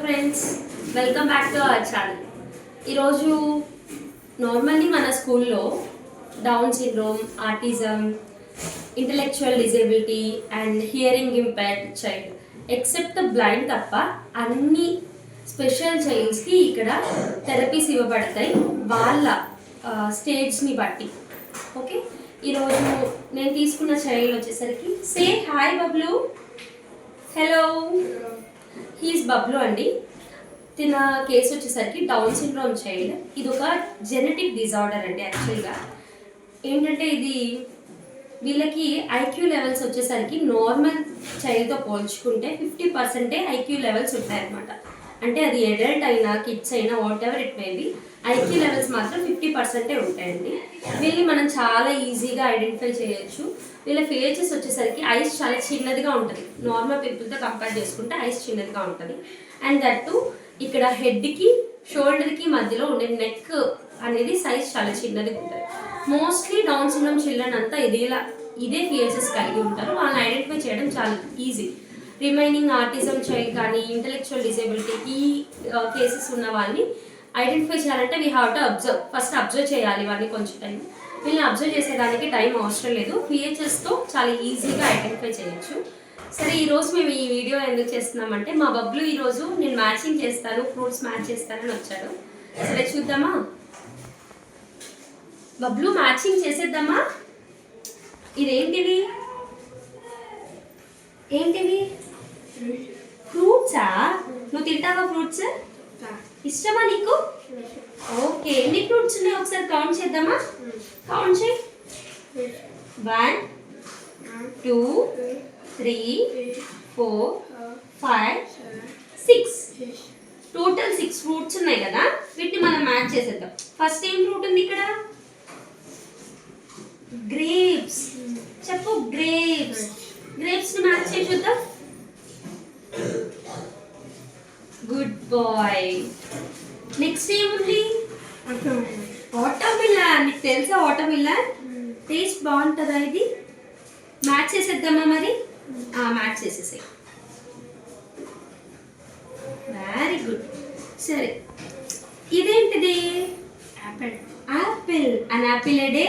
Friends, welcome back to our channel. ఈరోజు normally మన స్కూల్లో down syndrome, autism, intellectual disability and hearing impaired child except the blind తప్ప అన్ని special చైల్డ్స్కి ఇక్కడ therapies ఇవ్వబడతాయి వాళ్ళ స్టేజ్ని బట్టి. ఓకే, ఈరోజు నేను తీసుకున్న చైల్డ్ వచ్చేసరికి say hi Bablu. Hello, he's Bablu అండి. తిన కేసు వచ్చేసరికి డౌన్ సిండ్రోమ్ చైల్డ్. ఇది ఒక జెనెటిక్ డిజార్డర్ అండి. యాక్చువల్గా ఏంటంటే ఇది వీళ్ళకి ఐక్యూ లెవెల్స్ వచ్చేసరికి నార్మల్ చైల్డ్తో పోల్చుకుంటే 50% ఐక్యూ లెవెల్స్ ఉంటాయన్నమాట. అంటే అది అడల్ట్ అయినా కిడ్స్ అయినా whatever it may be, IQ levels మాత్రం 50% ఉంటాయండి. వీళ్ళని మనం చాలా ఈజీగా ఐడెంటిఫై చేయొచ్చు. వీళ్ళ ఫేసెస్ వచ్చేసరికి ఐస్ చాలా చిన్నదిగా ఉంటుంది. నార్మల్ పీపుల్తో కంపేర్ చేసుకుంటే ఐస్ చిన్నదిగా ఉంటుంది. అండ్ దట్టు ఇక్కడ హెడ్కి షోల్డర్కి మధ్యలో ఉండే నెక్ అనేది సైజ్ చాలా చిన్నదిగా ఉంటుంది. మోస్ట్లీ డౌన్ సిండ్రోమ్ చిల్డ్రన్ అంతా ఇదే ఫేసెస్ కలిగి ఉంటారు. వాళ్ళని ఐడెంటిఫై చేయడం చాలా ఈజీ. రిమైనింగ్ ఆటిజం చైల్డ్ కానీ ఇంటలెక్చువల్ డిజేబిలిటీ ఈ కేసెస్ ఉన్న వాళ్ళని ఐడెంటిఫై చేయాలంటే we have to first observe చేయాలి వాళ్ళని కొంచెం టైం. వీళ్ళని అబ్జర్వ్ చేసేదానికి టైం అవసరం లేదు. పిహెచ్ఎస్తో చాలా ఈజీగా ఐడెంటిఫై చేయొచ్చు. సరే, ఈరోజు మేము ఈ వీడియో ఎందుకు చేస్తున్నామంటే మా బబ్లు ఈరోజు నేను మ్యాచింగ్ చేస్తాను, ఫ్రూట్స్ మ్యాచ్ చేస్తానని వచ్చాడు. సరే చూద్దామా బబ్లు, మ్యాచింగ్ చేసేద్దామా. ఇదేంటివి ఏంటివి? ఫ్రూట్సా? నువ్వు తింటావా ఫ్రూట్స్? ఇష్టమా నీకు? ఓకే, ఎన్ని ఫ్రూట్స్ ఉన్నాయి ఒకసారి కౌంట్ చేద్దామా. కౌంట్ చేయి. 1 2 3 4 5 6. టోటల్ 6 ఫ్రూట్స్ ఉన్నాయి కదా, వీటిని మనం మ్యాచ్ చేసేద్దాం. ఫస్ట్ ఏం ఫ్రూట్ ఉంది ఇక్కడ? గ్రేప్స్. చెప్పు, గ్రేప్స్. గ్రేప్స్ ని మ్యాచ్ చేసి చూద్దాం. Good boy. నెక్స్ట్ ఏముంది? వాటర్మిలన్. నీకు తెలుసా వాటర్మిలన్ టేస్ట్ బాగుంటుందా? ఇది మ్యాచ్ చేసేద్దామా మరి? మ్యాచ్ చేసేసాయి. Very good. సరే, ఇదేంటిది? Apple. Apple. An apple a day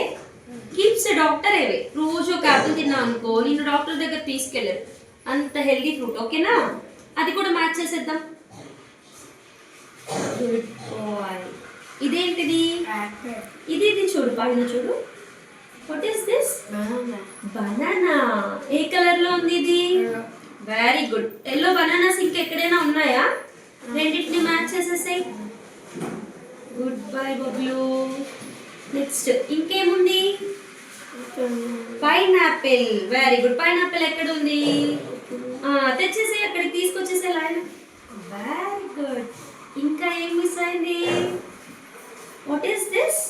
keeps doctor away. రోజు ఒక యాపిల్ తిన్నావు అనుకో, నిన్ను డాక్టర్ దగ్గర తీసుకెళ్ళారు. అంత హెల్దీ ఫ్రూట్. ఓకేనా? అది కూడా మ్యాచ్ చేసేద్దాం. Good boy. ఇదేంటిది? ఇది చూడు, పైన చూడు. What is this? బనానా. ఏ కలర్ లో ఉంది ఇది? Very good. ఎల్లో బనానాస్ ఇంకా ఎక్కడైనా ఉన్నాయా? రెండింటిని మ్యాచ్ చేసేసాయి. Good bye Bablu. నెక్స్ట్ ఇంకేముంది? పైనాపిల్. Very good. పైనాపిల్ ఎక్కడ ఉంది? తెచ్చేసే, అక్కడికి తీసుకొచ్చేసే లైన్. Very good. ఇంకా ఏం మిస్ అయింది? What is this?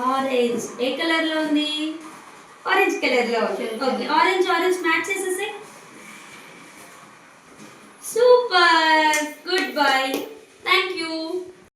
ఆరెంజ్. ఏ కలర్ లో ఉంది? ఆరెంజ్ కలర్ లో ఉంది. ఓకే, ఆరెంజ్ మ్యాచ్ చేసేసే. సూపర్. Good by.